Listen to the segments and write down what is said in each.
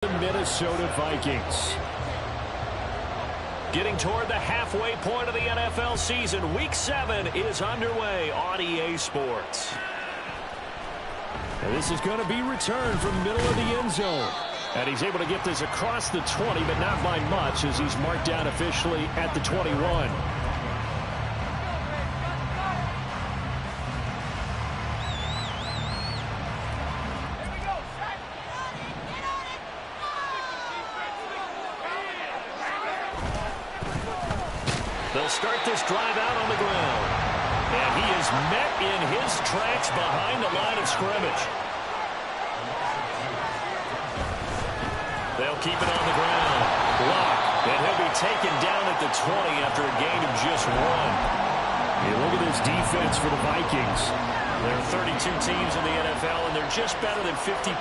The Minnesota Vikings. Getting toward the halfway point of the NFL season. Week 7 is underway on EA Sports. And this is going to be returned from the middle of the end zone. And he's able to get this across the 20, but not by much as he's marked down officially at the 21. They'll start this drive out on the ground. And he is met in his tracks behind the line of scrimmage. They'll keep it on the ground. Block. And he'll be taken down at the 20 after a gain of just 1. You look at this defense for the Vikings. There are 32 teams in the NFL, and they're just better than 50%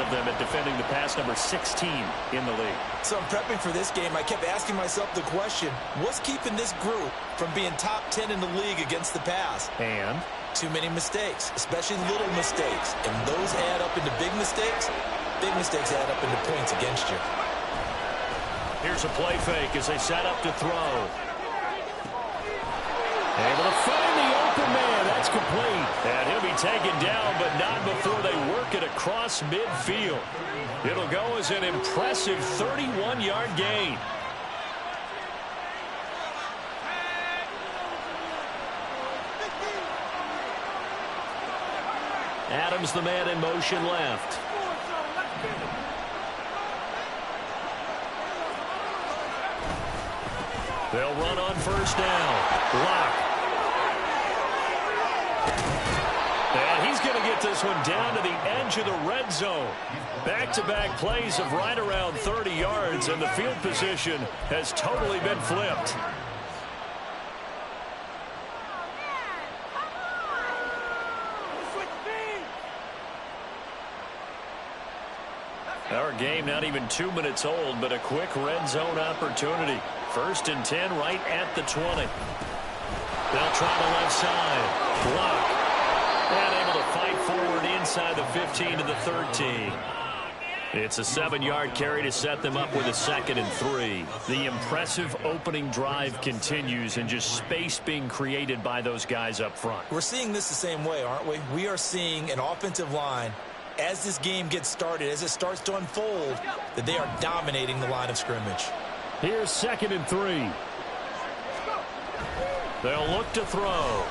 of them at defending the pass, number 16 in the league. So I'm prepping for this game. I kept asking myself the question, what's keeping this group from being top 10 in the league against the pass? And? Too many mistakes, especially little mistakes. And those add up into big mistakes. Big mistakes add up into points against you. Here's a play fake as they set up to throw. Able to find the open man. That's complete. And he'll be taken down, but not before they work it across midfield. It'll go as an impressive 31-yard gain. Adams, the man in motion left. They'll run on first down. Block. And he's going to get this one down to the edge of the red zone. Back-to-back plays of right around 30 yards, and the field position has totally been flipped. Our game not even 2 minutes old, but a quick red zone opportunity. 1st and 10 right at the 20. They'll try the left side. Block. And able to fight forward inside the 15 to the 13. It's a 7-yard carry to set them up with a 2nd and 3. The impressive opening drive continues, and just space being created by those guys up front. We're seeing this the same way, aren't we? We are seeing an offensive line, as this game gets started, as it starts to unfold, that they are dominating the line of scrimmage. Here's 2nd and 3. They'll look to throw.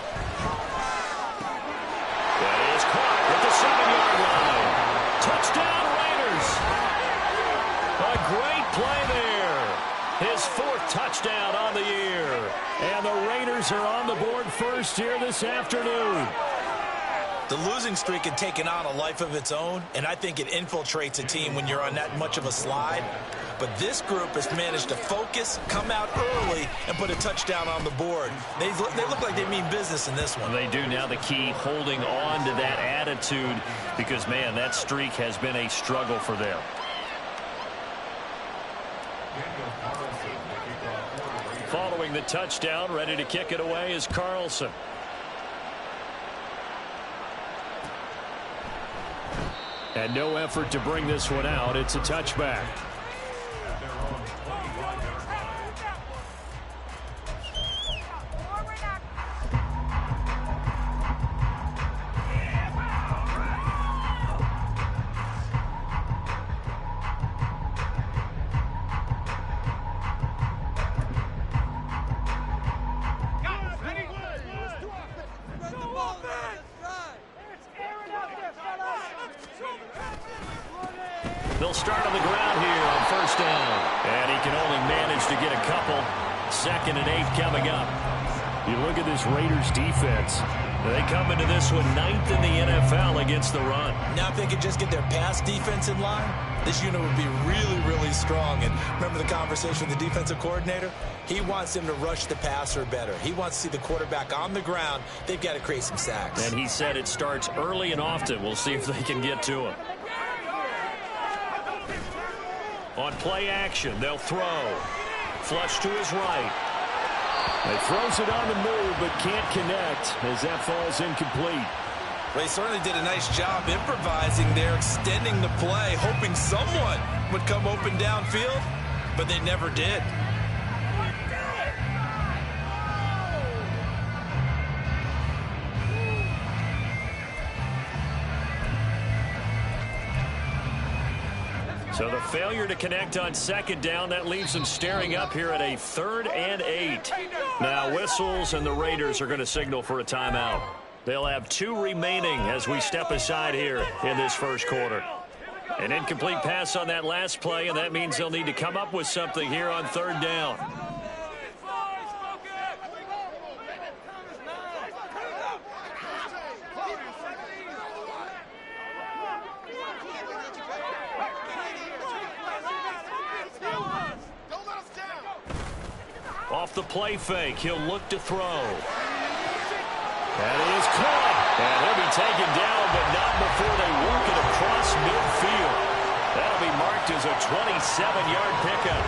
That is caught at the 7-yard line. Touchdown, Raiders. A great play there. His 4th touchdown on the year. And the Raiders are on the board first here this afternoon. The losing streak had taken on a life of its own, and I think it infiltrates a team when you're on that much of a slide. But this group has managed to focus, come out early, and put a touchdown on the board. They look like they mean business in this one. They do. Now the key, holding on to that attitude, because, man, that streak has been a struggle for them. Following the touchdown, ready to kick it away is Carlson. And no effort to bring this one out. It's a touchback. They'll start on the ground here on first down. And he can only manage to get a couple. 2nd and 8 coming up. You look at this Raiders defense. They come into this one 9th in the NFL against the run. Now if they could just get their pass defense in line, this unit would be really, really strong. And remember the conversation with the defensive coordinator? He wants them to rush the passer better. He wants to see the quarterback on the ground. They've got to create some sacks. And he said it starts early and often. We'll see if they can get to him. On play action, they'll throw. Flush to his right. He throws it on the move, but can't connect as that falls incomplete. Well, he certainly did a nice job improvising there, extending the play, hoping someone would come open downfield, but they never did. So the failure to connect on second down, that leaves them staring up here at a 3rd and 8. Now whistles, and the Raiders are going to signal for a timeout. They'll have 2 remaining as we step aside here in this first quarter. An incomplete pass on that last play, and that means they'll need to come up with something here on 3rd down. Off the play fake, he'll look to throw. That is caught. And he'll be taken down, but not before they work it across midfield. That'll be marked as a 27-yard pickup.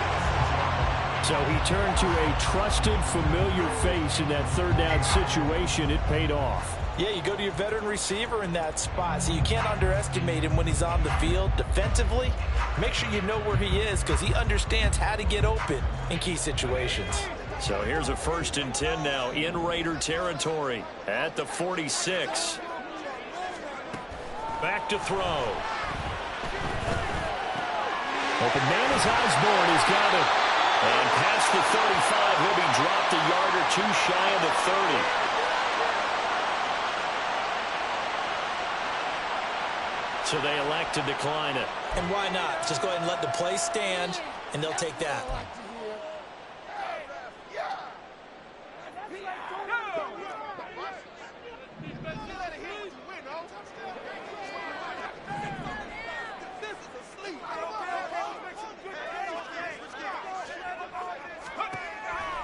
So he turned to a trusted, familiar face in that 3rd down situation. It paid off. Yeah, you go to your veteran receiver in that spot, so you can't underestimate him when he's on the field. Defensively, make sure you know where he is because he understands how to get open in key situations. So here's a 1st and 10 now in Raider territory at the 46. Back to throw. Open man is Osborne. He's got it. And past the 35, he'll be dropped a yard or 2 shy of the 30. So they elect to decline it. And why not? Just go ahead and let the play stand, and they'll take that.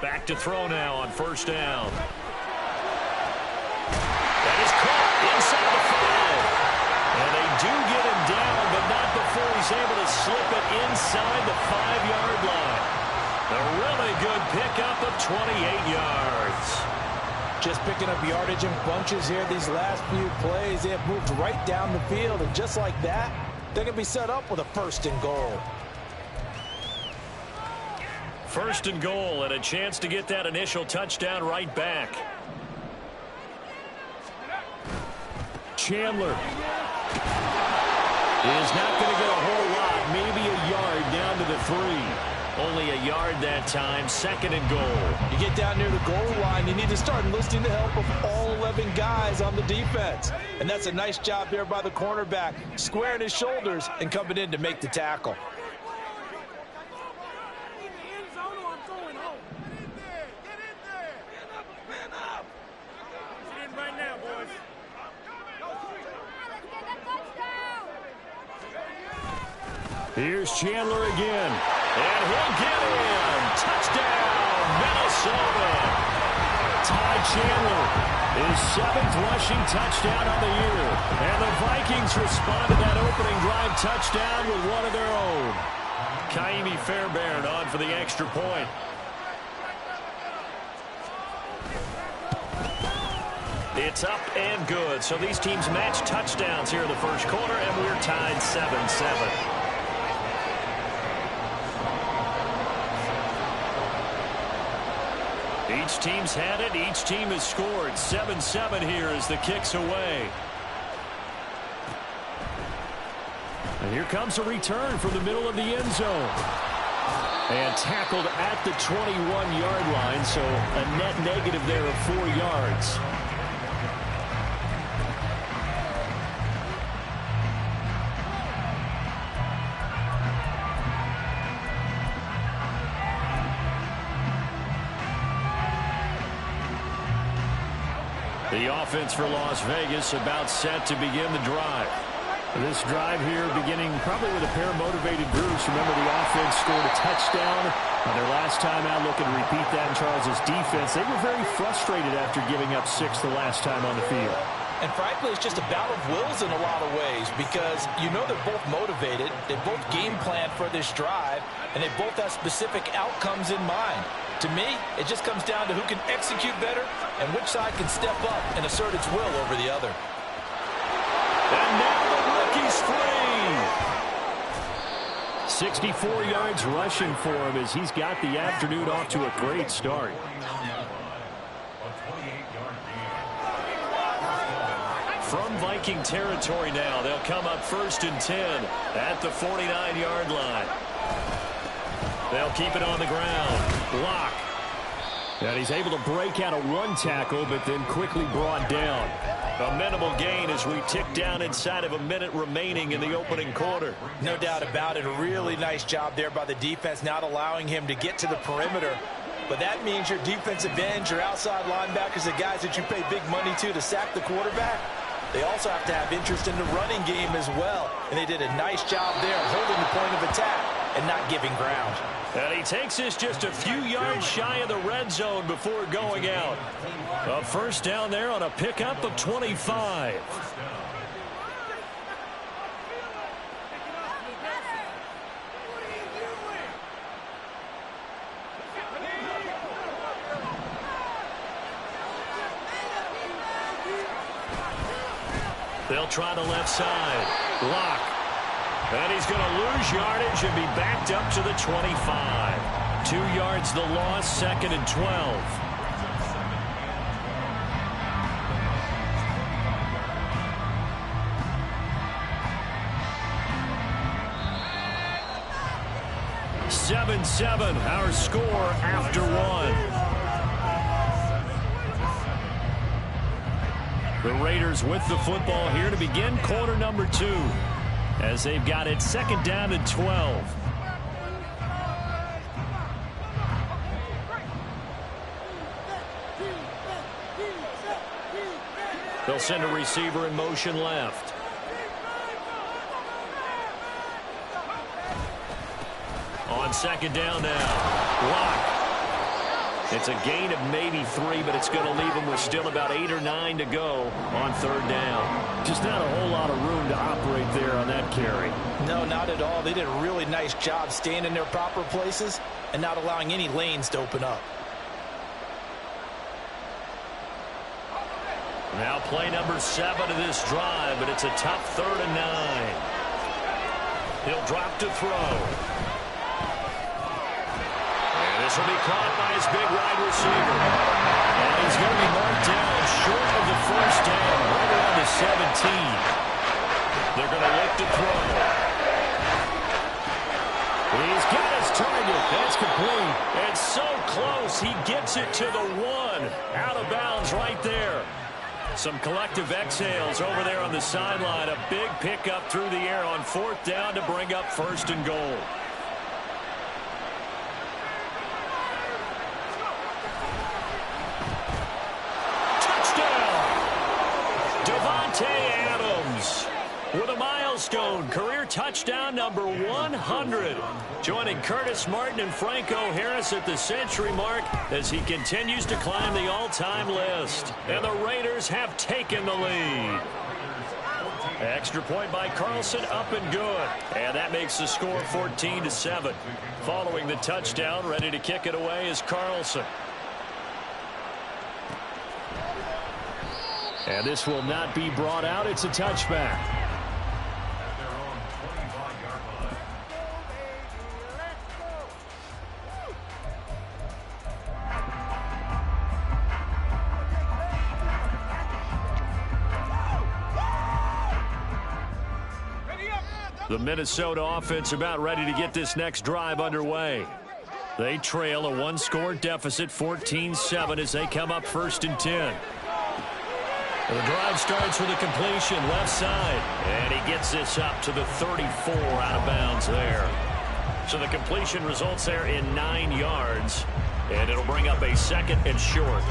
Back to throw now on 1st down. That is caught inside the 5. And they do get him down, but not before he's able to slip it inside the 5-yard line. A really good pickup of 28 yards. Just picking up yardage in bunches here these last few plays. They have moved right down the field, and just like that, they're going to be set up with a 1st and goal. 1st and goal, and a chance to get that initial touchdown right back. Chandler is not going to get a whole lot, maybe a yard down to the 3. Only a yard that time, 2nd and goal. You get down near the goal line, you need to start enlisting the help of all 11 guys on the defense. And that's a nice job there by the cornerback, squaring his shoulders and coming in to make the tackle. Here's Chandler again, and he'll get in. Touchdown, Minnesota. Ty Chandler, his 7th rushing touchdown of the year. And the Vikings respond to that opening drive touchdown with one of their own. Kaimi Fairbairn on for the extra point. It's up and good. So these teams match touchdowns here in the first quarter, and we're tied 7-7. Each team's had it. Each team has scored. 7-7 here as the kick's away. And here comes a return from the middle of the end zone. And tackled at the 21-yard line, so a net negative there of 4 yards. The offense for Las Vegas about set to begin the drive. This drive here beginning probably with a pair of motivated groups. Remember, the offense scored a touchdown on their last time out, looking to repeat that in Charles' defense. They were very frustrated after giving up 6 the last time on the field. And frankly, it's just a battle of wills in a lot of ways because you know they're both motivated, they both game plan for this drive, and they both have specific outcomes in mind. To me, it just comes down to who can execute better and which side can step up and assert its will over the other. And now the rookie's free. 64 yards rushing for him as he's got the afternoon off to a great start. From Viking territory now, they'll come up 1st and 10 at the 49-yard line. They'll keep it on the ground. Block. And he's able to break out of one tackle, but then quickly brought down. A minimal gain as we tick down inside of a minute remaining in the opening quarter. No doubt about it. A really nice job there by the defense, not allowing him to get to the perimeter. But that means your defensive ends, your outside linebackers, the guys that you pay big money to sack the quarterback, they also have to have interest in the running game as well. And they did a nice job there holding the point of attack and not giving ground. And he takes us just a few yards shy of the red zone before going out. A first down there on a pickup of 25. They'll try the left side. Block. And he's going to lose yardage and be backed up to the 25. 2 yards the loss, 2nd and 12. Seven, our score after one. The Raiders with the football here to begin quarter number 2 as they've got it 2nd down and 12. They'll send a receiver in motion left. On 2nd down now. Block. It's a gain of maybe 3, but it's going to leave them with still about 8 or 9 to go on 3rd down. Just not a whole lot of room to operate there on that carry. No, not at all. They did a really nice job staying in their proper places and not allowing any lanes to open up. Now play number 7 of this drive, but it's a tough 3rd and 9. He'll drop to throw. This will be caught by his big wide receiver. And he's going to be marked down short of the first down, right around the 17. They're going to look to throw. He's got his target. That's complete. And so close, he gets it to the 1. Out of bounds right there. Some collective exhales over there on the sideline. A big pickup through the air on 4th down to bring up 1st and goal. Adams with a milestone career touchdown number 100, joining Curtis Martin and Franco Harris at the century mark as he continues to climb the all-time list. And the Raiders have taken the lead. Extra point by Carlson, up and good. And that makes the score 14-7. Following the touchdown, ready to kick it away is Carlson. And this will not be brought out. It's a touchback. The Minnesota offense about ready to get this next drive underway. They trail a 1-score deficit, 14-7, as they come up 1st and 10. The drive starts with a completion left side, and he gets this up to the 34 out of bounds there. So the completion results there in 9 yards, and it'll bring up a 2nd and short.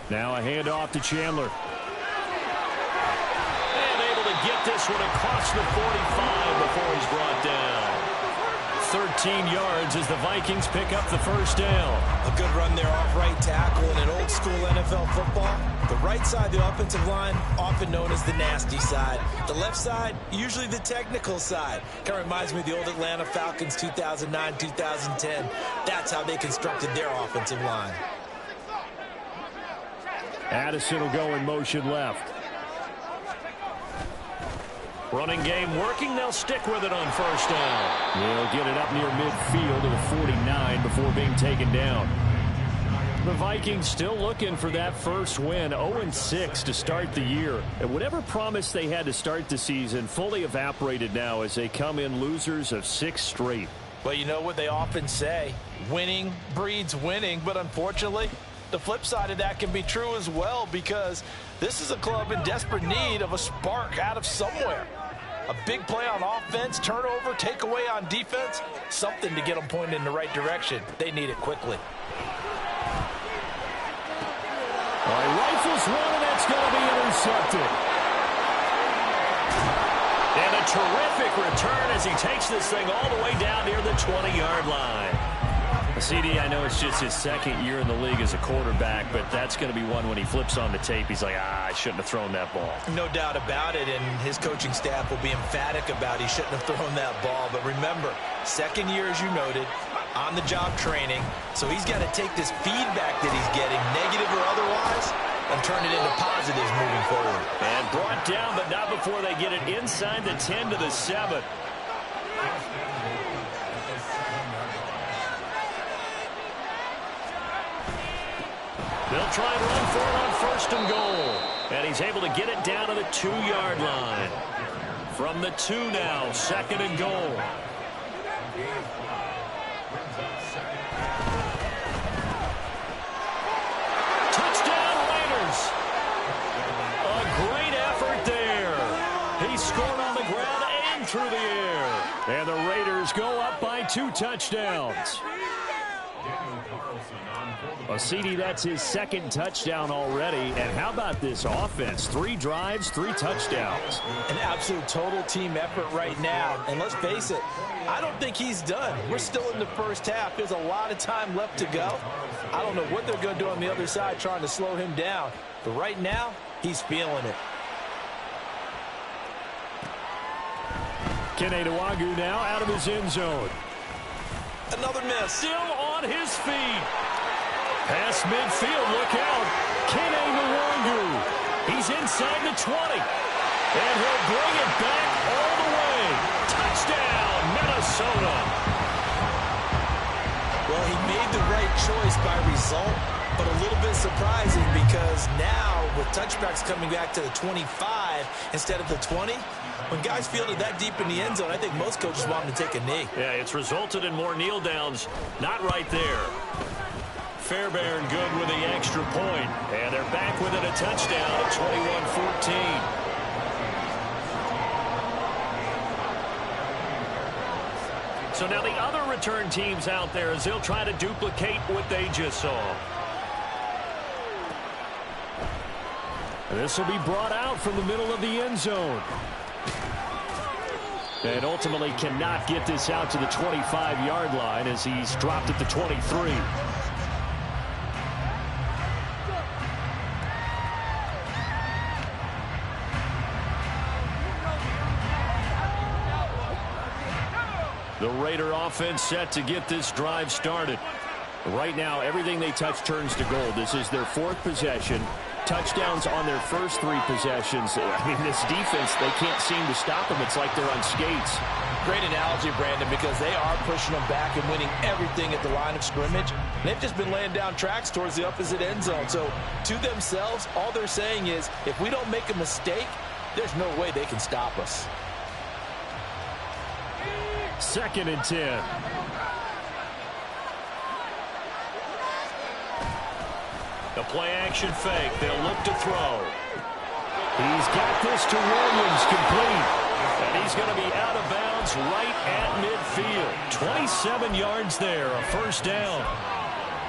Now a handoff to Chandler. And able to get this one across the 45 before he's brought down. 13 yards as the Vikings pick up the first down. A good run there off right tackle in an old school NFL football. The right side of the offensive line, often known as the nasty side. The left side, usually the technical side. Kind of reminds me of the old Atlanta Falcons 2009, 2010. That's how they constructed their offensive line. Addison will go in motion left. Running game working. They'll stick with it on first down. They'll get it up near midfield to the 49 before being taken down. The Vikings still looking for that first win, 0-6 to start the year. And whatever promise they had to start the season fully evaporated now as they come in losers of 6 straight. Well, you know what they often say, winning breeds winning, but unfortunately, the flip side of that can be true as well, because this is a club in desperate need of a spark out of somewhere. A big play on offense, turnover, takeaway on defense, something to get them pointed in the right direction. They need it quickly. All right, rifles one, and that's going to be intercepted. And a terrific return as he takes this thing all the way down near the 20-yard line. CD, I know it's just his second year in the league as a quarterback, but that's going to be one when he flips on the tape. He's like, I shouldn't have thrown that ball. No doubt about it, and his coaching staff will be emphatic about he shouldn't have thrown that ball. But remember, second year, as you noted, on-the-job training, so he's got to take this feedback that he's getting, negative or otherwise, and turn it into positives moving forward. And brought down, but not before they get it inside the 10 to the 7. They'll try and run for it on first and goal. And he's able to get it down to the 2-yard line. From the 2 now, second and goal. Touchdown, Raiders. A great effort there. He scored on the ground and through the air. And the Raiders go up by 2 touchdowns. CD, that's his second touchdown already. And how about this offense? 3 drives, 3 touchdowns. An absolute total team effort right now. And let's face it, I don't think he's done. We're still in the first half. There's a lot of time left to go. I don't know what they're going to do on the other side trying to slow him down. But right now, he's feeling it. Kene Nwangwu now out of his end zone. Another miss. Still on his feet. Past midfield, look out. Kene Nwangwu. He's inside the 20. And he'll bring it back all the way. Touchdown, Minnesota. Well, he made the right choice by result, but a little bit surprising because now with touchbacks coming back to the 25 instead of the 20, when guys fielded that deep in the end zone, I think most coaches want them to take a knee. Yeah, it's resulted in more kneel downs. Not right there. Fairbairn good with the extra point. And they're back within a touchdown at 21-14. So now the other return teams out there as they'll try to duplicate what they just saw. And this will be brought out from the middle of the end zone. And ultimately cannot get this out to the 25-yard line as he's dropped at the 23. The Raider offense set to get this drive started. Right now, everything they touch turns to gold. This is their 4th possession. Touchdowns on their first 3 possessions. I mean, this defense, they can't seem to stop them. It's like they're on skates. Great analogy, Brandon, because they are pushing them back and winning everything at the line of scrimmage. They've just been laying down tracks towards the opposite end zone. So to themselves, all they're saying is, if we don't make a mistake, there's no way they can stop us. 2nd and 10. The play-action fake. They'll look to throw. He's got this to Williams, complete. And he's going to be out of bounds right at midfield. 27 yards there, a first down.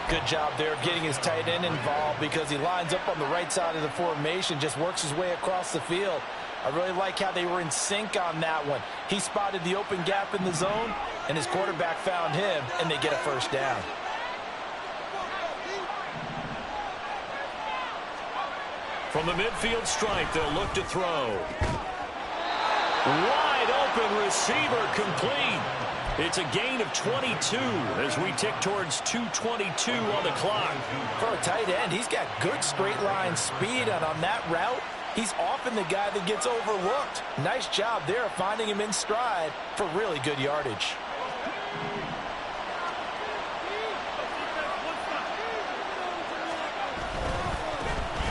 Good job there of getting his tight end involved because he lines up on the right side of the formation, just works his way across the field. I really like how they were in sync on that one. He spotted the open gap in the zone, and his quarterback found him, and they get a first down. From the midfield stripe, they'll look to throw. Wide open receiver complete. It's a gain of 22 as we tick towards 2:22 on the clock. For a tight end, he's got good straight line speed, and on that route, he's often the guy that gets overlooked. Nice job there finding him in stride for really good yardage.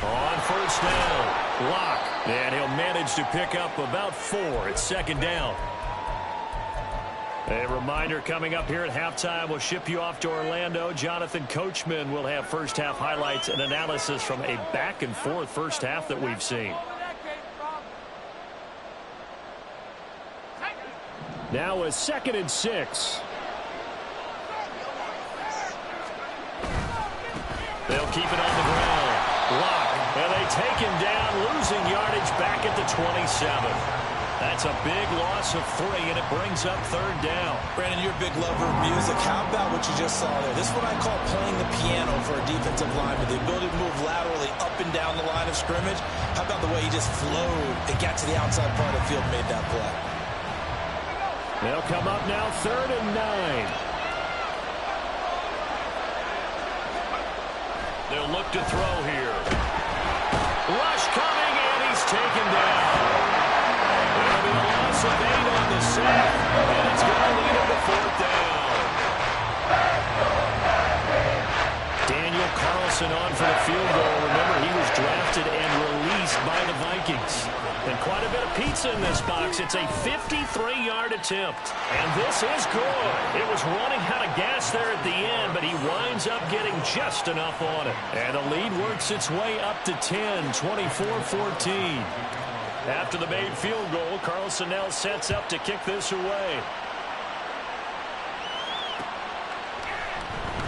On first down, Locke, and he'll manage to pick up about 4 at second down. A reminder coming up here at halftime, we'll ship you off to Orlando. Jonathan Coachman will have first half highlights and analysis from a back and forth first half that we've seen. Now a 2nd and 6. They'll keep it on the ground. Lock, and they take him down, losing yardage back at the 27. That's a big loss of 3, and it brings up 3rd down. Brandon, you're a big lover of music. How about what you just saw there? This is what I call playing the piano for a defensive lineman. The ability to move laterally up and down the line of scrimmage. How about the way he just flowed and got to the outside part of the field and made that play? They'll come up now 3rd and 9. They'll look to throw here. Rush coming, and he's taken down. There'll be a loss of 8 on the sack, and it's going to lead him to 4th down. Daniel Carlson on for the field goal. Remember, he was drafted and released by the Vikings. And quite a bit of pizza in this box. It's a 53-yard attempt. And this is good. It was running out of gas there at the end, but he winds up getting just enough on it. And the lead works its way up to 10, 24-14. After the made field goal, Carlson now sets up to kick this away.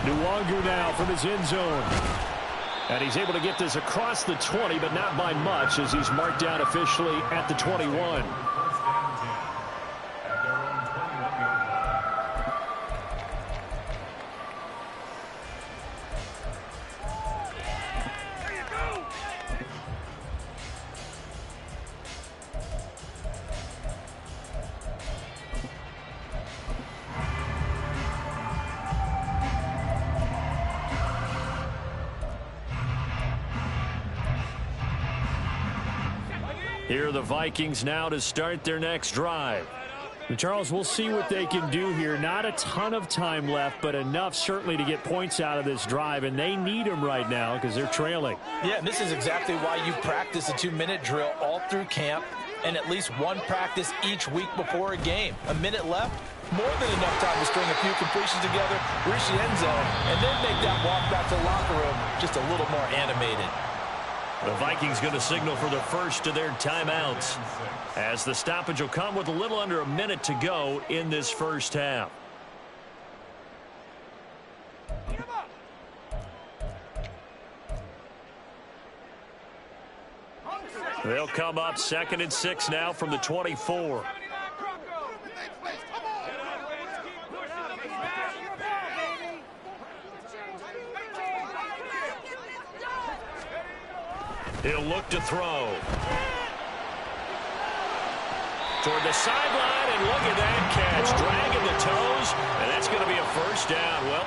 Nwangu now from his end zone. And he's able to get this across the 20, but not by much as he's marked down officially at the 21. Here are the Vikings now to start their next drive. And Charles, we'll see what they can do here. Not a ton of time left, but enough certainly to get points out of this drive, and they need them right now because they're trailing. Yeah, and this is exactly why you practice a 2-minute drill all through camp and at least one practice each week before a game. A minute left, more than enough time to string a few completions together, reach the end zone, and then make that walk back to the locker room just a little more animated. The Vikings going to signal for the first of their timeouts as the stoppage will come with a little under a minute to go in this first half. They'll come up 2nd and 6 now from the 24. He'll look to throw. Toward the sideline, and look at that catch. Dragging the toes, and that's going to be a first down. Well,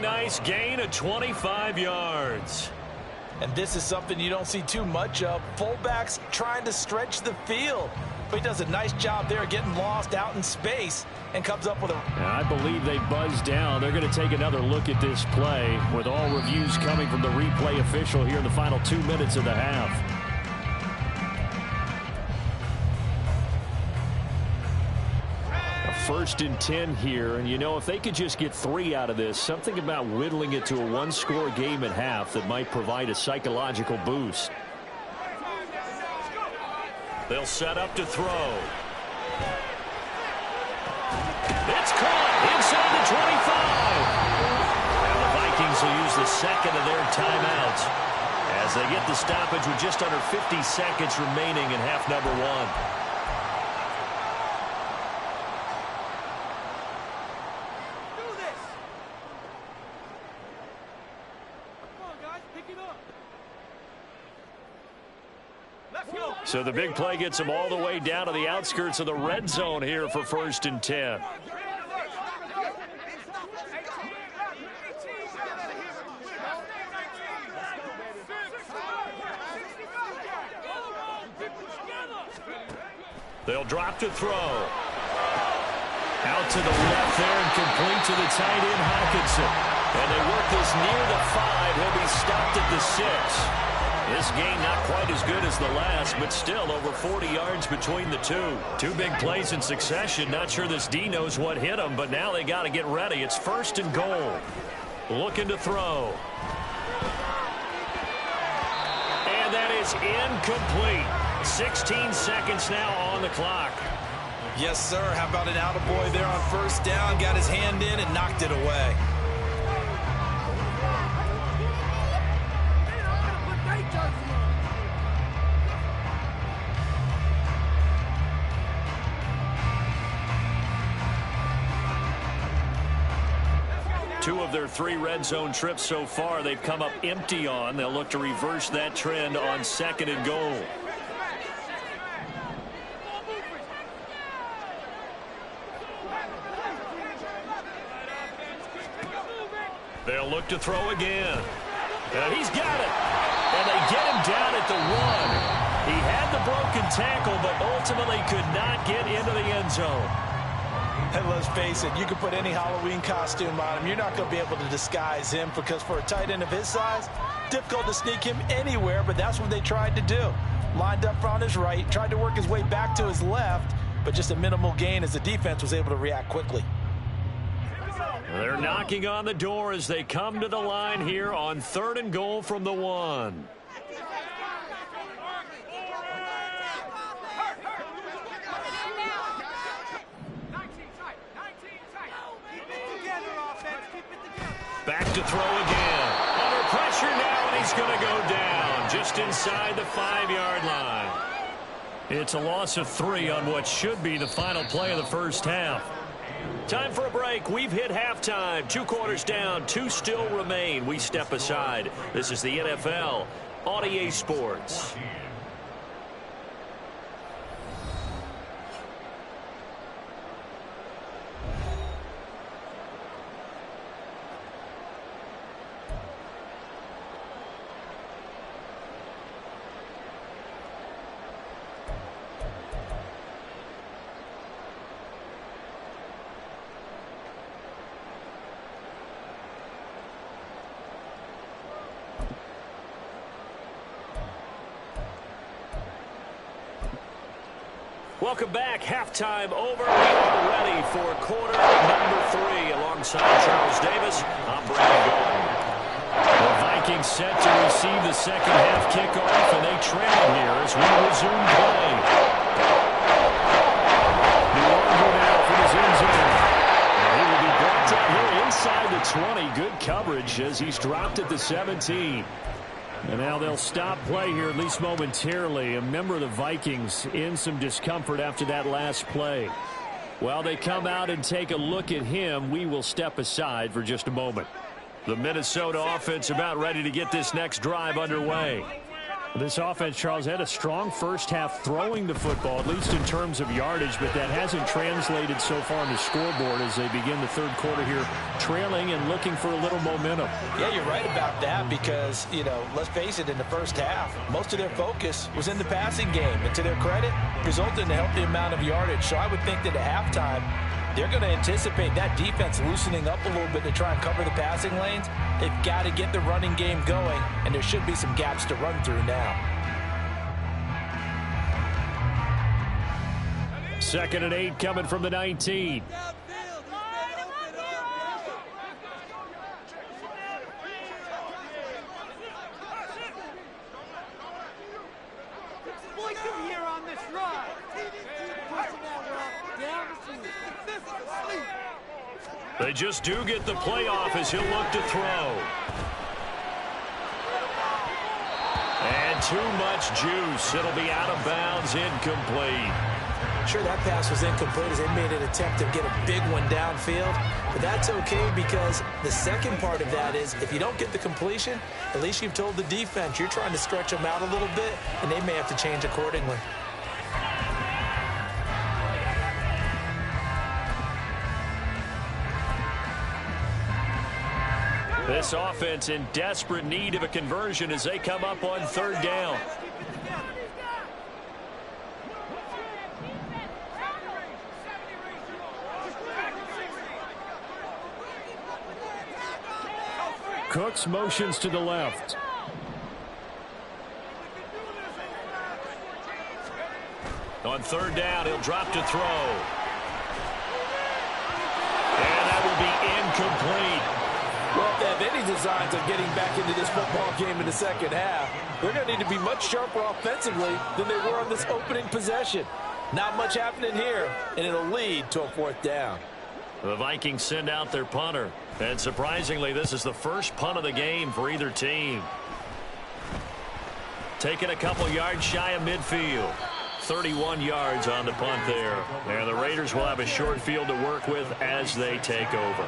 nice gain of 25 yards. And this is something you don't see too much of. Fullbacks trying to stretch the field. But he does a nice job there getting lost out in space and comes up with a... I believe they buzzed down. They're going to take another look at this play with all reviews coming from the replay official here in the final 2 minutes of the half. First and 10 here, and you know, if they could just get 3 out of this, something about whittling it to a one-score game at half that might provide a psychological boost. They'll set up to throw. It's caught inside the 25. And the Vikings will use the second of their timeouts as they get the stoppage with just under 50 seconds remaining in half number 1. So the big play gets them all the way down to the outskirts of the red zone here for first and 10. They'll drop to throw. Out to the left there and complete to the tight end Hawkinson. And they work this near the 5. He'll be stopped at the 6. This game not quite as good as the last, but still over 40 yards between the two. 2 big plays in succession. Not sure this D knows what hit him, but now they got to get ready. It's first and goal. Looking to throw. And that is incomplete. 16 seconds now on the clock. Yes, sir. How about an attaboy there on first down? Got his hand in and knocked it away. Two of their 3 red zone trips so far they've come up empty on. They'll look to reverse that trend on second and goal. They'll look to throw again. And he's got it. And they get him down at the 1. He had the broken tackle, but ultimately could not get into the end zone. And let's face it, you can put any Halloween costume on him. You're not going to be able to disguise him because for a tight end of his size, difficult to sneak him anywhere, but that's what they tried to do. Lined up on his right, tried to work his way back to his left, but just a minimal gain as the defense was able to react quickly. They're knocking on the door as they come to the line here on third and goal from the 1. Back to throw again. Under pressure now, and he's going to go down just inside the 5-yard line. It's a loss of 3 on what should be the final play of the first half. Time for a break. We've hit halftime. 2 quarters down, 2 still remain. We step aside. This is the NFL on EA Sports. Welcome back. Halftime over. We are ready for quarter number 3. Alongside Charles Davis, I'm Brandon Gordon. The Vikings set to receive the second half kickoff, and they trail here as we resume play. New now from his end zone. And he will be brought down here inside the 20. Good coverage as he's dropped at the 17. And now they'll stop play here, at least momentarily. A member of the Vikings in some discomfort after that last play. While they come out and take a look at him, we will step aside for just a moment. The Minnesota offense about ready to get this next drive underway. This offense, Charles, had a strong first half throwing the football, at least in terms of yardage, but that hasn't translated so far on the scoreboard as they begin the third quarter here, trailing and looking for a little momentum. Yeah, you're right about that because, let's face it, in the first half, most of their focus was in the passing game. And to their credit, resulted in a healthy amount of yardage. So I would think that at halftime, they're going to anticipate that defense loosening up a little bit to try and cover the passing lanes. They've got to get the running game going, and there should be some gaps to run through now. 2nd and 8 coming from the 19. They just do get the playoff as he'll look to throw. And too much juice. It'll be out of bounds, incomplete. Sure, that pass was incomplete as they made an attempt to get a big one downfield. But that's okay because the second part of that is if you don't get the completion, at least you've told the defense you're trying to stretch them out a little bit, and they may have to change accordingly. This offense in desperate need of a conversion as they come up on 3rd down. Cooks motions to the left. On 3rd down, he'll drop to throw. And that will be incomplete. Well, if they have any designs of getting back into this football game in the second half, they're going to need to be much sharper offensively than they were on this opening possession. Not much happening here, and it'll lead to a 4th down. The Vikings send out their punter. And surprisingly, this is the first punt of the game for either team. Taking a couple yards shy of midfield. 31 yards on the punt there. And the Raiders will have a short field to work with as they take over.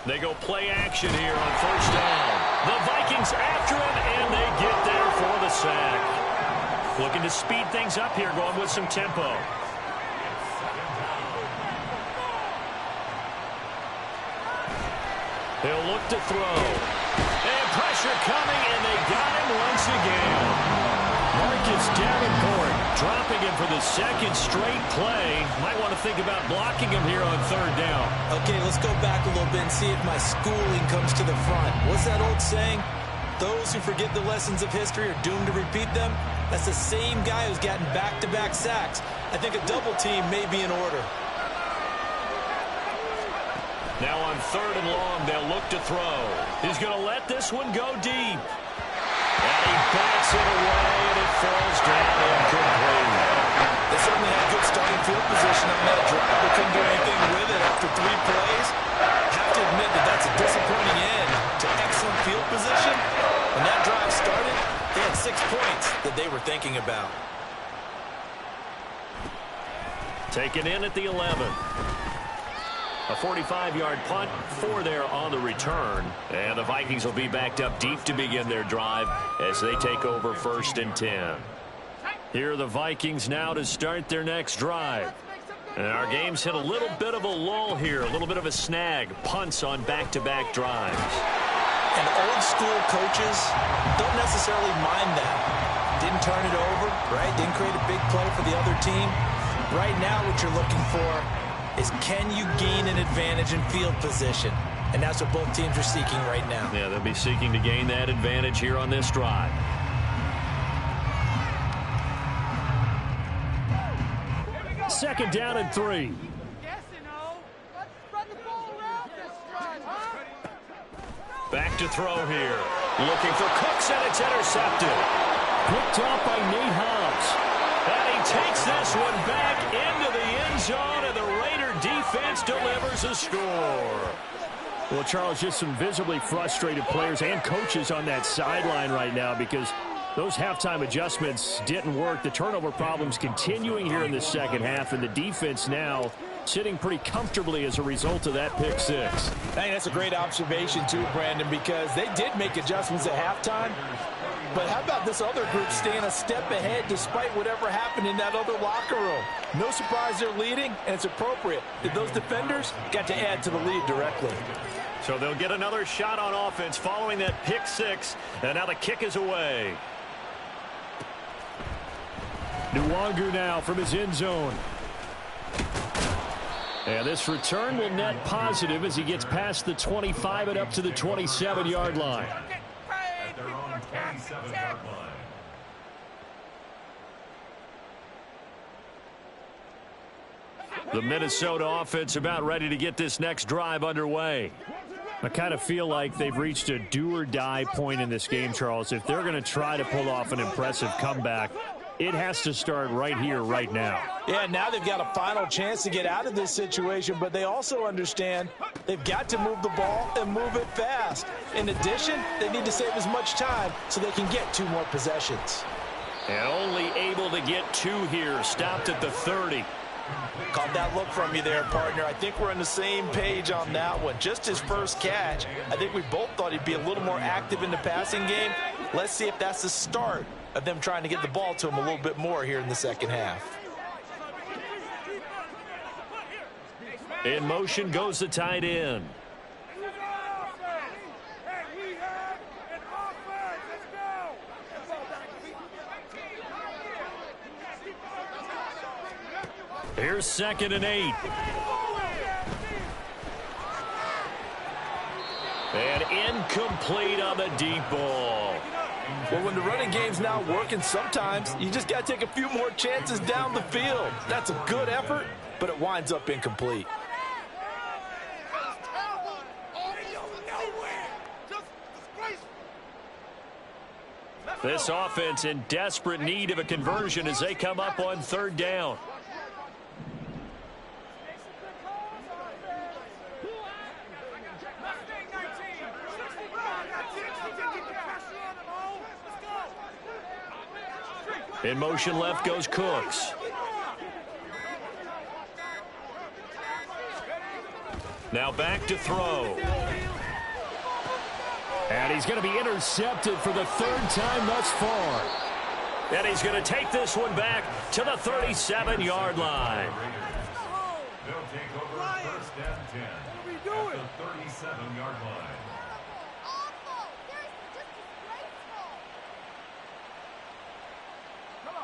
They go play action here on 1st down. The Vikings after him, and they get there for the sack. Looking to speed things up here, going with some tempo. He'll look to throw. And pressure coming, and they got him once again. Marcus Davenport dropping him for the 2nd straight play. Might want to think about blocking him here on 3rd down. Okay, let's go back a little bit and see if my schooling comes to the front. What's that old saying? Those who forget the lessons of history are doomed to repeat them. That's the same guy who's gotten back-to-back sacks. I think a double team may be in order. Now on 3rd and long, they'll look to throw. He's going to let this one go deep. And he backs it away, and it falls down incomplete. They certainly had good starting field position on that drive. They couldn't do anything with it after 3 plays. I have to admit that that's a disappointing end to excellent field position. When that drive started, they had 6 points that they were thinking about. Taken in at the 11. A 45-yard punt, 4 there on the return. And the Vikings will be backed up deep to begin their drive as they take over 1st and 10. Here are the Vikings now to start their next drive. And our game's hit a little bit of a lull here, a little bit of a snag. Punts on back-to-back drives. And old school coaches don't necessarily mind that. Didn't turn it over, right? Didn't create a big play for the other team. Right now what you're looking for is can you gain an advantage in field position? And that's what both teams are seeking right now. Yeah, they'll be seeking to gain that advantage here on this drive. Second down and 3. Back to throw here. Looking for Cooks, and it's intercepted. Picked off by Nate Hobbs. And he takes this one back into the end zone, and the Raider defense delivers a score. Well, Charles, just some visibly frustrated players and coaches on that sideline right now because those halftime adjustments didn't work. The turnover problems continuing here in the second half, and the defense now sitting pretty comfortably as a result of that pick six. I think that's a great observation too, Brandon, because they did make adjustments at halftime. But how about this other group staying a step ahead despite whatever happened in that other locker room? No surprise they're leading, and it's appropriate that those defenders got to add to the lead directly. So they'll get another shot on offense following that pick six, and now the kick is away. Nwangu now from his end zone. And this return will net positive as he gets past the 25 and up to the 27-yard line. At their own 27-yard line. The Minnesota offense about ready to get this next drive underway. I kind of feel like they've reached a do-or-die point in this game, Charles. If they're going to try to pull off an impressive comeback, it has to start right here, right now. Yeah, now they've got a final chance to get out of this situation, but they also understand they've got to move the ball and move it fast. In addition, they need to save as much time so they can get 2 more possessions. And only able to get 2 here, stopped at the 30. Caught that look from you there, partner. I think we're on the same page on that one. Just his first catch, I think we both thought he'd be a little more active in the passing game. Let's see if that's the start of them trying to get the ball to him a little bit more here in the second half. In motion goes the tight end. Here's 2nd and 8. And incomplete on the deep ball. Well, when the running game's not working, sometimes you just got to take a few more chances down the field. That's a good effort, but it winds up incomplete. This offense in desperate need of a conversion as they come up on 3rd down. In motion left goes Cooks. Now back to throw. And he's going to be intercepted for the 3rd time thus far. And he's going to take this one back to the 37-yard line. They'll take over 1st and 10 at the 37-yard line.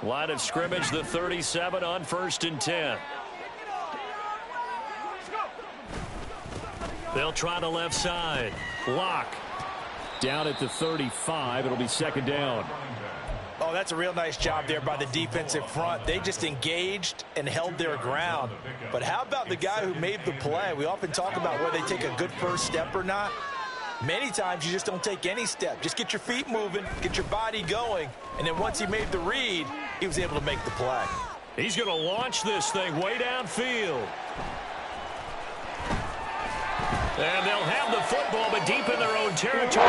Line of scrimmage, the 37 on 1st and 10. They'll try the left side. Lock. Down at the 35. It'll be 2nd down. Oh, that's a real nice job there by the defensive front. They just engaged and held their ground. But how about the guy who made the play? We often talk about whether they take a good first step or not. Many times you just don't take any step. Just get your feet moving, get your body going, and then once he made the read, he was able to make the play. He's going to launch this thing way downfield. And they'll have the football, but deep in their own territory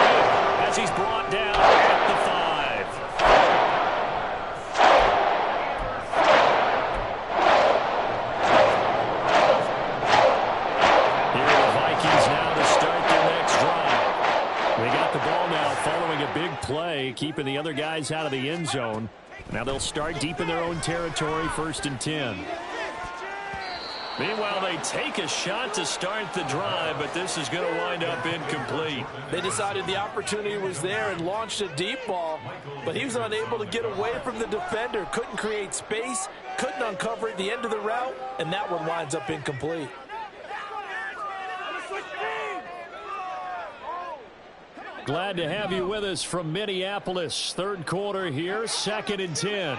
as he's brought down at the 5. Here are the Vikings now to start their next drive. They got the ball now following a big play, keeping the other guys out of the end zone. Now they'll start deep in their own territory, 1st and 10. Meanwhile, they take a shot to start the drive, but this is going to wind up incomplete. They decided the opportunity was there and launched a deep ball, but he was unable to get away from the defender, couldn't create space, couldn't uncover at the end of the route, and that one winds up incomplete. Glad to have you with us from Minneapolis. 3rd quarter here, 2nd and 10.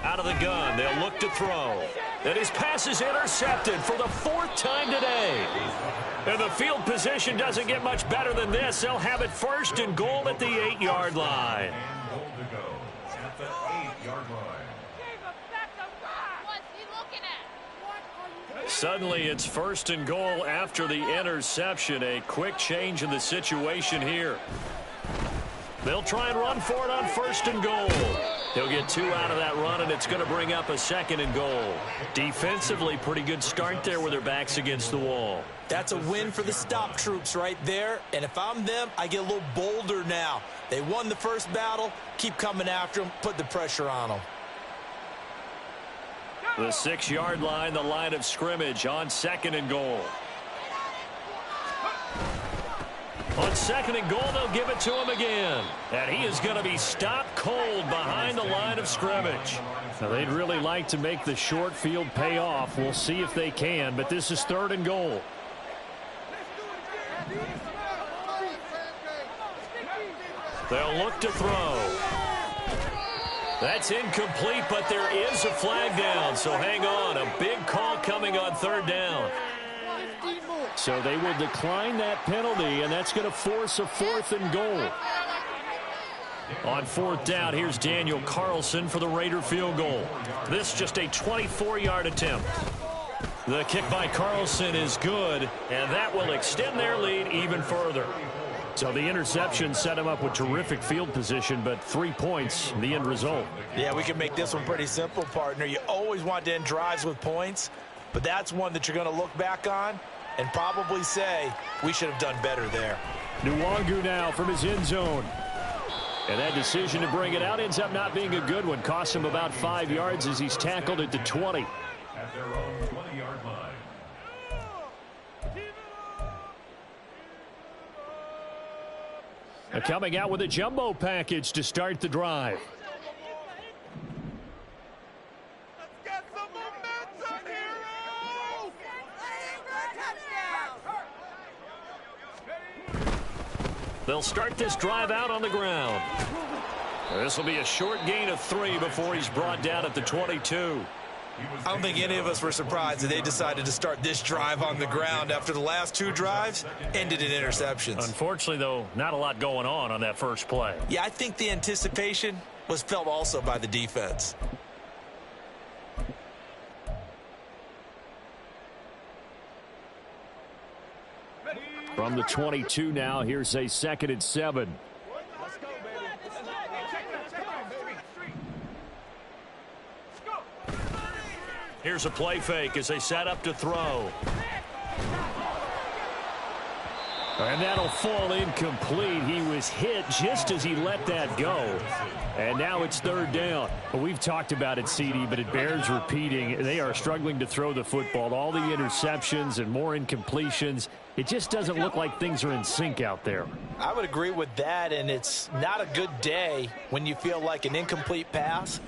Out of the gun, they'll look to throw. And his pass is intercepted for the 4th time today. And the field position doesn't get much better than this. They'll have it 1st and goal at the 8-yard line. And goal to go at the 8-yard line. What's he looking at? Suddenly it's 1st and goal after the interception. A quick change in the situation here. They'll try and run for it on 1st and goal. He'll get 2 out of that run, and it's going to bring up a 2nd and goal. Defensively, pretty good start there with their backs against the wall. That's a win for the stop troops right there. And if I'm them, I get a little bolder now. They won the first battle. Keep coming after them. Put the pressure on them. The 6-yard line, the line of scrimmage on 2nd and goal. On 2nd and goal, they'll give it to him again. And he is going to be stopped cold behind the line of scrimmage. Now, they'd really like to make the short field pay off. We'll see if they can, but this is 3rd and goal. They'll look to throw. That's incomplete, but there is a flag down, so hang on. A big call coming on 3rd down. So they will decline that penalty, and that's going to force a 4th and goal. On 4th down, here's Daniel Carlson for the Raider field goal. This just a 24-yard attempt. The kick by Carlson is good, and that will extend their lead even further. So the interception set him up with terrific field position, but 3 points, the end result. Yeah, we can make this one pretty simple, partner. You always want to end drives with points, but that's one that you're going to look back on and probably say, we should have done better there. Nwangu now from his end zone. And that decision to bring it out ends up not being a good one. Costs him about 5 yards as he's tackled at the 20. At their own 20-yard line. Coming out with a jumbo package to start the drive. They'll start this drive out on the ground. This will be a short gain of 3 before he's brought down at the 22. I don't think any of us were surprised that they decided to start this drive on the ground after the last 2 drives ended in interceptions. Unfortunately, though, not a lot going on that first play. Yeah, I think the anticipation was felt also by the defense. From the 22 now, here's a 2nd and 7. Here's a play fake as they set up to throw. And that'll fall incomplete. He was hit just as he let that go. And now it's 3rd down. Well, we've talked about it, CD, but it bears repeating. They are struggling to throw the football. All the interceptions and more incompletions. It just doesn't look like things are in sync out there. I would agree with that, and it's not a good day when you feel like an incomplete pass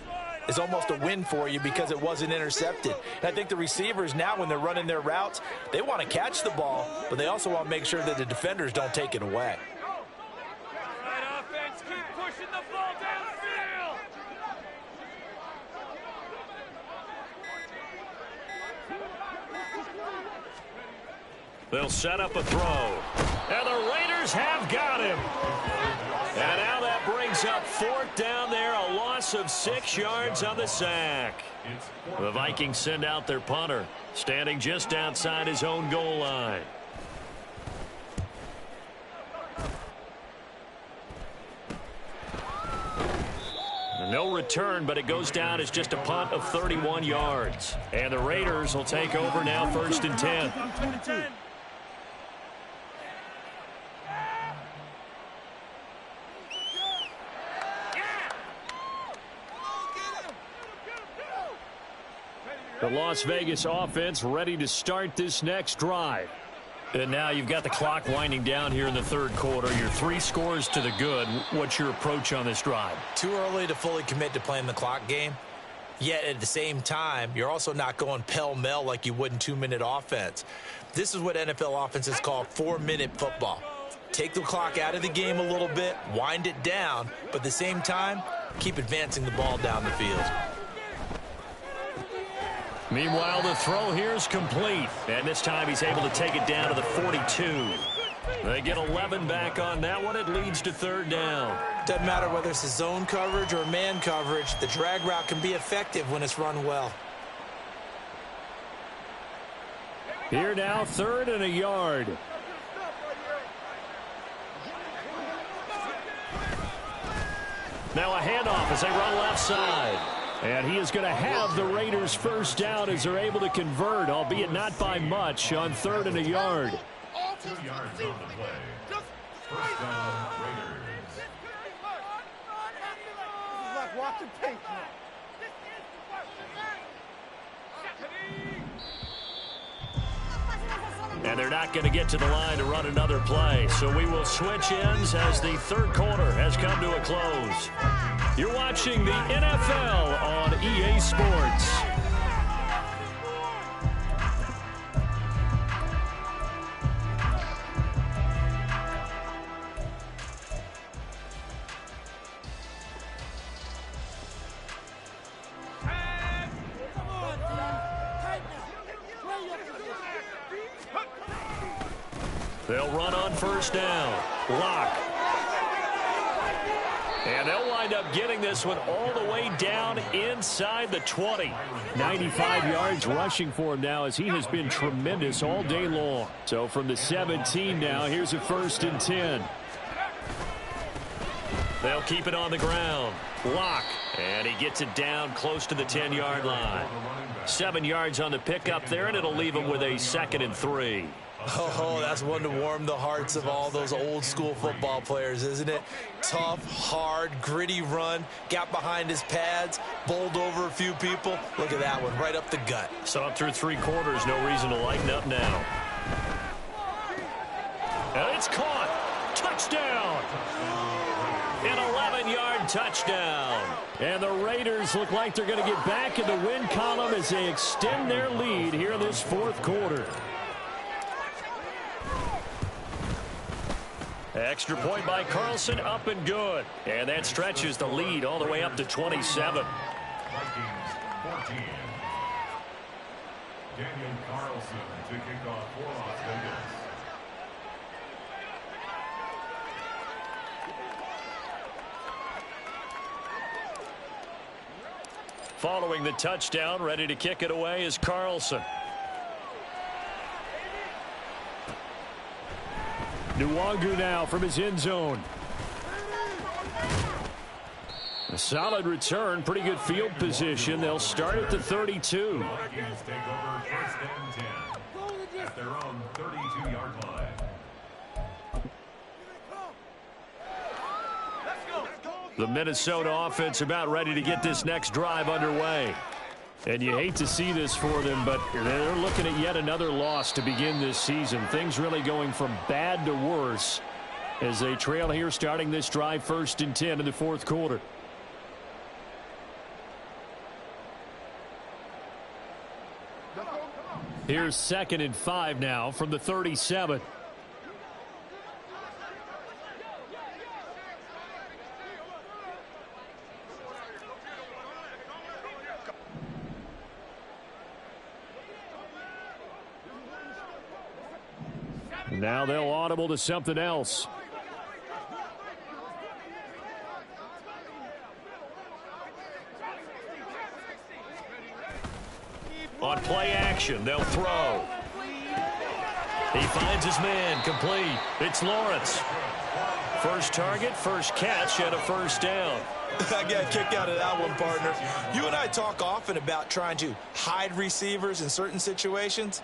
is almost a win for you because it wasn't intercepted. And I think the receivers now, when they're running their routes, they want to catch the ball, but they also want to make sure that the defenders don't take it away. Right offense, keep pushing the ball downfield. They'll set up a throw. And the Raiders have got him. And now that brings up 4th down there, a loss of 6 yards on the sack. The Vikings send out their punter, standing just outside his own goal line. No return, but it goes down as just a punt of 31 yards. And the Raiders will take over now, 1st and 10. The Las Vegas offense ready to start this next drive. And now you've got the clock winding down here in the 3rd quarter. Your 3 scores to the good. What's your approach on this drive? Too early to fully commit to playing the clock game. Yet at the same time, you're also not going pell-mell like you would in 2-minute offense. This is what NFL offenses call 4-minute football. Take the clock out of the game a little bit, wind it down, but at the same time, keep advancing the ball down the field. Meanwhile, the throw here is complete. And this time he's able to take it down to the 42. They get 11 back on that one. It leads to 3rd down. Doesn't matter whether it's a zone coverage or man coverage. The drag route can be effective when it's run well. Here now, 3rd and a yard. Now a handoff as they run left side. And he is going to have the Raiders first down as they're able to convert, albeit not by much, on 3rd and a yard. 2 yards on the play. First down, Raiders. It's like watching paint. And they're not going to get to the line to run another play. So we will switch ends as the 3rd quarter has come to a close. You're watching the NFL on EA Sports. They'll run on first down. Lock. And they'll wind up getting this one all the way down inside the 20. 95 yards rushing for him now as he has been tremendous all day long. So from the 17 now, here's a 1st and 10. They'll keep it on the ground. Lock. And he gets it down close to the 10-yard line. 7 yards on the pickup there, and it'll leave him with a 2nd and 3. Oh, that's one to warm the hearts of all those old-school football players, isn't it? Tough, hard, gritty run, got behind his pads, bowled over a few people. Look at that one, right up the gut. So up through 3 quarters, no reason to lighten up now. And it's caught. Touchdown. An 11-yard touchdown. And the Raiders look like they're going to get back in the win column as they extend their lead here in this 4th quarter. Extra point by Carlson, up and good. And that stretches the lead all the way up to 27. Vikings 14. Daniel Carlson to kick off for Las Vegas. Following the touchdown, ready to kick it away is Carlson. Nwangu now from his end zone. A solid return, pretty good field position. They'll start at the 32. Vikings take over 1st and 10 at their own 32-yard line. The Minnesota offense about ready to get this next drive underway. And you hate to see this for them, but they're looking at yet another loss to begin this season. Things really going from bad to worse as they trail here starting this drive 1st and 10 in the 4th quarter. Here's 2nd and 5 now from the 37. Now they'll audible to something else. On play action, they'll throw. He finds his man, complete. It's Lawrence. First target, first catch, and a first down. I got a kick out of that one, partner. You and I talk often about trying to hide receivers in certain situations,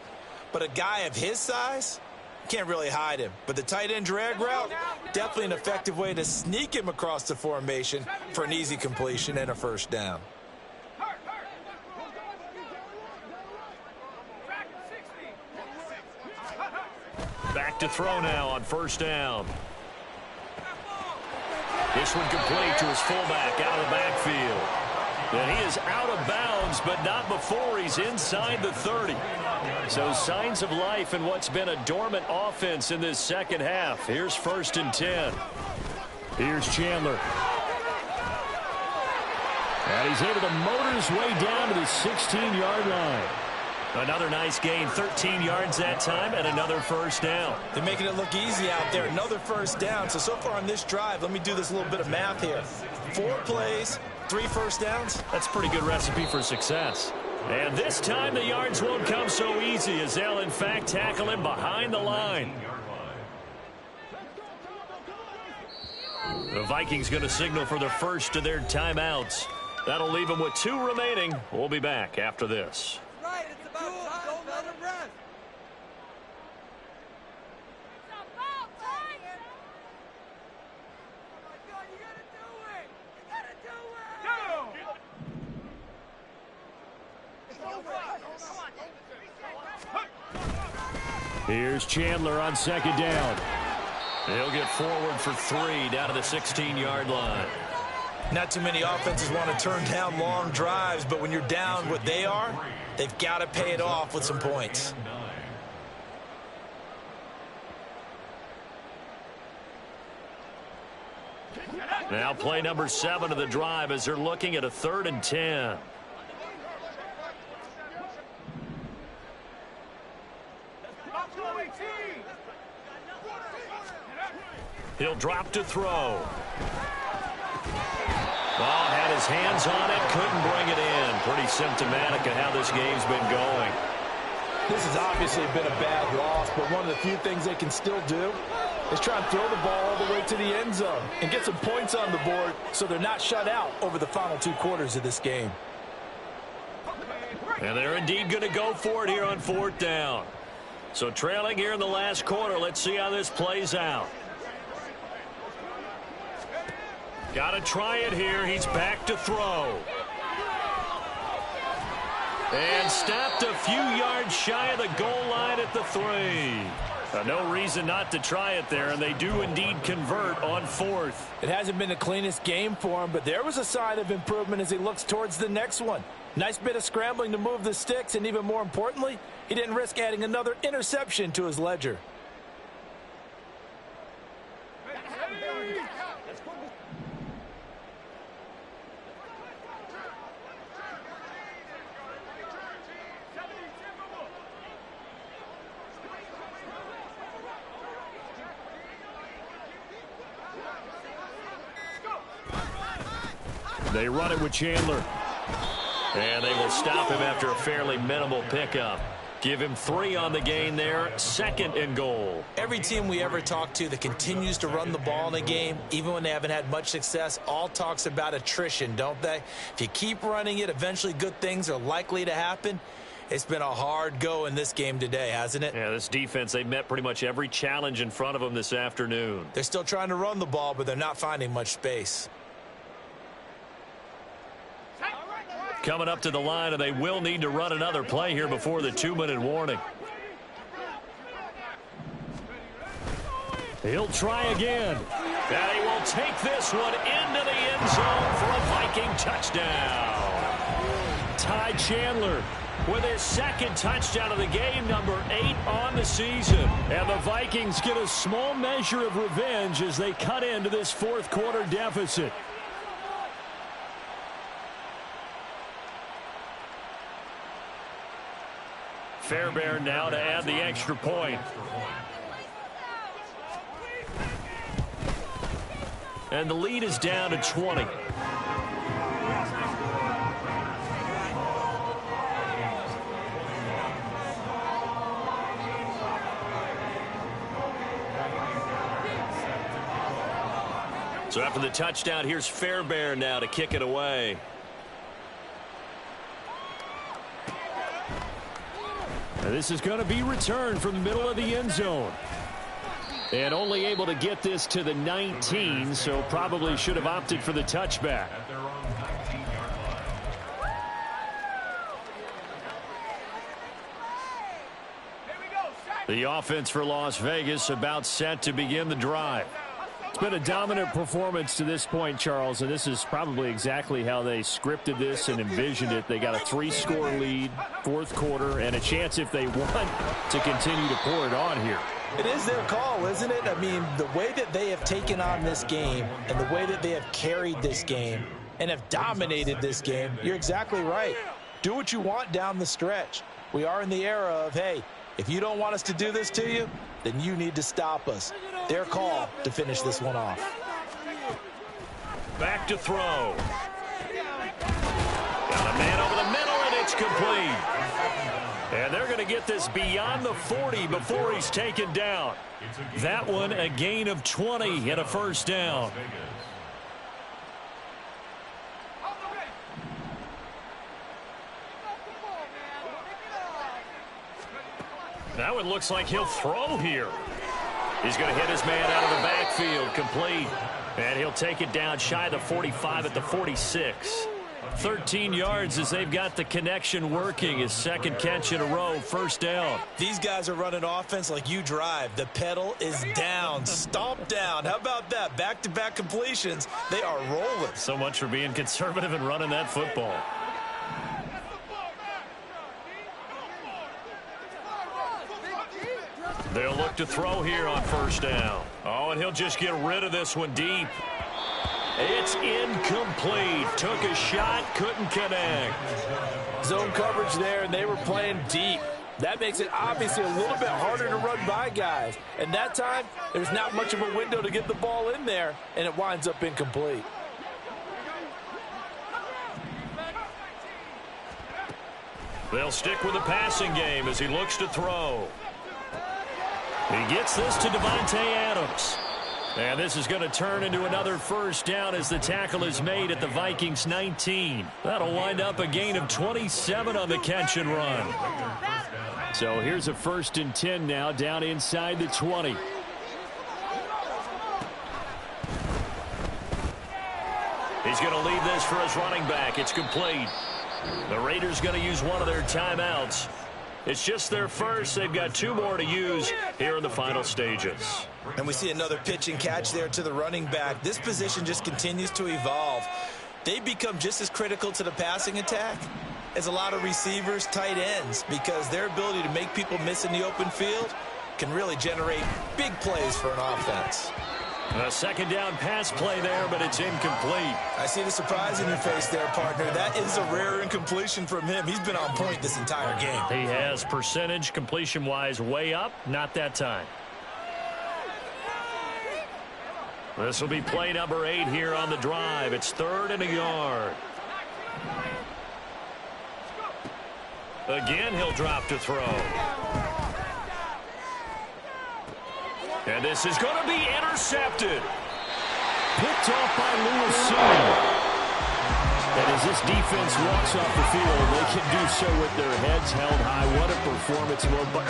but a guy of his size can't really hide him. But the tight end drag route, definitely an effective way to sneak him across the formation for an easy completion and a first down. Back to throw now on first down. This one complete to his fullback out of the backfield. And he is out of bounds, but not before he's inside the 30. So signs of life in what's been a dormant offense in this second half. Here's 1st and 10. Here's Chandler. And he's able to motor his way down to the 16-yard line. Another nice gain, 13 yards that time, and another first down. They're making it look easy out there. Another first down. So far on this drive, let me do this little bit of math here. 4 plays, 3 first downs. That's a pretty good recipe for success. And this time the yards won't come so easy as they'll, in fact, tackle him behind the line. The Vikings going to signal for the first of their timeouts. That'll leave them with 2 remaining. We'll be back after this. Right, it's about time. Don't let him rest. Here's Chandler on second down. He'll get forward for 3 down to the 16-yard line. Not too many offenses want to turn down long drives, but when you're down what they are, they've got to pay it off with some points. Now play number 7 of the drive as they're looking at a 3rd and 10. He'll drop to throw. Ball had his hands on it, couldn't bring it in. Pretty symptomatic of how this game's been going. This has obviously been a bad loss, but one of the few things they can still do is try and throw the ball all the way to the end zone and get some points on the board so they're not shut out over the final 2 quarters of this game. And they're indeed going to go for it here on 4th down. So trailing here in the last quarter, let's see how this plays out. Got to try it here. He's back to throw. And stopped a few yards shy of the goal line at the 3. No reason not to try it there, and they do indeed convert on 4th. It hasn't been the cleanest game for him, but there was a sign of improvement as he looks towards the next one. Nice bit of scrambling to move the sticks, and even more importantly, he didn't risk adding another interception to his ledger. They run it with Chandler. And they will stop him after a fairly minimal pickup. Give him 3 on the gain there, 2nd and goal. Every team we ever talk to that continues to run the ball in a game, even when they haven't had much success, all talks about attrition, don't they? If you keep running it, eventually good things are likely to happen. It's been a hard go in this game today, hasn't it? Yeah, this defense, they met pretty much every challenge in front of them this afternoon. They're still trying to run the ball, but they're not finding much space. Coming up to the line, and they will need to run another play here before the 2-minute warning. He'll try again. And he will take this one into the end zone for a Viking touchdown. Ty Chandler with his 2nd touchdown of the game, number 8 on the season. And the Vikings get a small measure of revenge as they cut into this 4th quarter deficit. Fairbairn now to add the extra point. And the lead is down to 20. So after the touchdown, here's Fairbairn now to kick it away. And this is going to be returned from the middle of the end zone. And only able to get this to the 19, so probably should have opted for the touchback. The offense for Las Vegas about set to begin the drive. It's been a dominant performance to this point, Charles, and this is probably exactly how they scripted this and envisioned it. They got a 3-score lead, 4th quarter, and a chance if they want to continue to pour it on here. It is their call, isn't it? I mean, the way that they have taken on this game and the way that they have carried this game and have dominated this game, you're exactly right. Do what you want down the stretch. We are in the era of, hey, if you don't want us to do this to you, then you need to stop us. Their call to finish this one off. Back to throw. Got a man over the middle, and it's It's complete. And they're going to get this beyond the 40 before he's taken down. That one a gain of 20 and a first down. Now it looks like he'll throw here. He's going to hit his man out of the backfield, complete. And he'll take it down shy of the 45 at the 46. 13 yards as they've got the connection working. His second catch in a row, first down. These guys are running offense like you drive. The pedal is down, stomp down. How about that? Back-to-back completions. They are rolling. So much for being conservative and running that football. They'll look to throw here on first down. Oh, and he'll just get rid of this one deep. It's incomplete. Took a shot, couldn't connect. Zone coverage there, and they were playing deep. That makes it obviously a little bit harder to run by guys. And that time, there's not much of a window to get the ball in there, and it winds up incomplete. They'll stick with the passing game as he looks to throw. He gets this to Davante Adams. And this is going to turn into another first down as the tackle is made at the Vikings 19. That'll wind up a gain of 27 on the catch and run. So here's a 1st and 10 now down inside the 20. He's going to leave this for his running back. It's complete. The Raiders going to use one of their timeouts. It's just their first. They've got 2 more to use here in the final stages. And we see another pitch and catch there to the running back. This position just continues to evolve. They've become just as critical to the passing attack as a lot of receivers, tight ends, because their ability to make people miss in the open field can really generate big plays for an offense. A second down pass play there, but it's incomplete. I see the surprise in your face there, partner. That is a rare incompletion from him. He's been on point this entire game. He has percentage completion-wise way up, not that time. This will be play number 8 here on the drive. It's 3rd and a yard. Again, he'll drop to throw. And this is going to be intercepted. Picked off by Lewis Sue. And as this defense walks off the field, they can do so with their heads held high. What a performance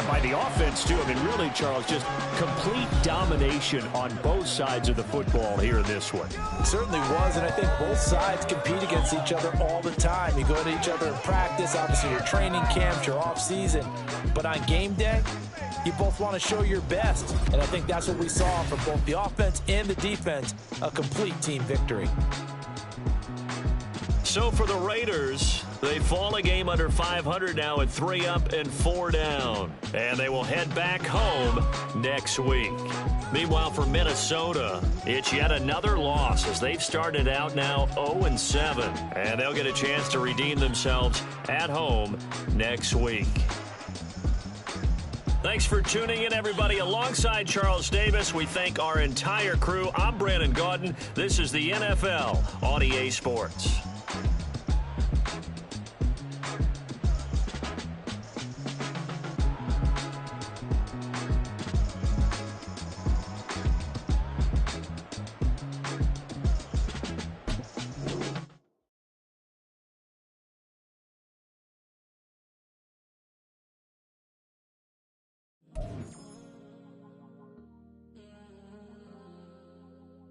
by the offense, too. I mean, really, Charles, just complete domination on both sides of the football here in this one. It certainly was, and I think both sides compete against each other all the time. You go to each other in practice, obviously your training camps, your off-season. But on game day, you both want to show your best. And I think that's what we saw from both the offense and the defense, a complete team victory. So for the Raiders, they fall a game under 500 now at 3 up and 4 down. And they will head back home next week. Meanwhile, for Minnesota, it's yet another loss as they've started out now 0-7. And they'll get a chance to redeem themselves at home next week. Thanks for tuning in, everybody. Alongside Charles Davis, we thank our entire crew. I'm Brandon Gaudin. This is the NFL on EA Sports.